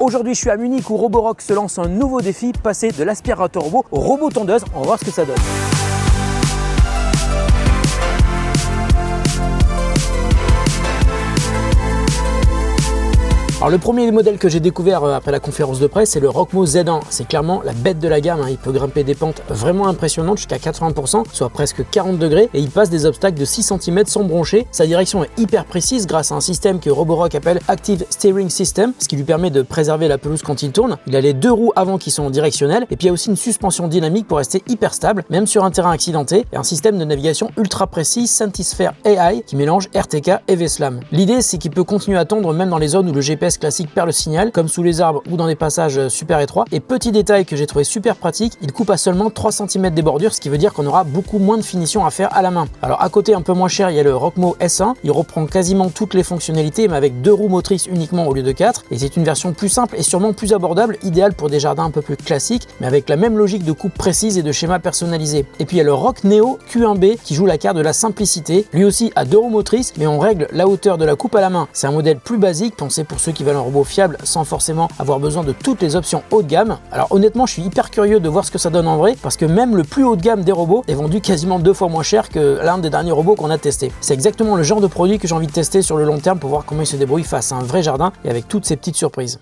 Aujourd'hui, je suis à Munich où Roborock se lance un nouveau défi, passer de l'aspirateur robot au robot tondeuse. On va voir ce que ça donne. Alors le premier modèle que j'ai découvert après la conférence de presse, c'est le Rockmo Z1. C'est clairement la bête de la gamme, il peut grimper des pentes vraiment impressionnantes jusqu'à 80%, soit presque 40 degrés, et il passe des obstacles de 6 cm sans broncher. Sa direction est hyper précise grâce à un système que Roborock appelle Active Steering System, ce qui lui permet de préserver la pelouse quand il tourne. Il a les deux roues avant qui sont directionnelles, et puis il y a aussi une suspension dynamique pour rester hyper stable, même sur un terrain accidenté, et un système de navigation ultra précis Sentisphere AI qui mélange RTK et VSLAM. L'idée, c'est qu'il peut continuer à tondre même dans les zones où le GPS classique perd le signal, comme sous les arbres ou dans des passages super étroits. Et petit détail que j'ai trouvé super pratique, il coupe à seulement 3 cm des bordures, ce qui veut dire qu'on aura beaucoup moins de finition à faire à la main. Alors à côté, un peu moins cher, il y a le Rockmo S1. Il reprend quasiment toutes les fonctionnalités, mais avec 2 roues motrices uniquement au lieu de 4. Et c'est une version plus simple et sûrement plus abordable, idéale pour des jardins un peu plus classiques, mais avec la même logique de coupe précise et de schéma personnalisé. Et puis il y a le Rock Neo Q1B qui joue la carte de la simplicité. Lui aussi a 2 roues motrices, mais on règle la hauteur de la coupe à la main. C'est un modèle plus basique, pensé pour ceux qui veulent un robot fiable sans forcément avoir besoin de toutes les options haut de gamme. Alors honnêtement, je suis hyper curieux de voir ce que ça donne en vrai, parce que même le plus haut de gamme des robots est vendu quasiment 2 fois moins cher que l'un des derniers robots qu'on a testé. C'est exactement le genre de produit que j'ai envie de tester sur le long terme pour voir comment il se débrouille face à un vrai jardin et avec toutes ces petites surprises.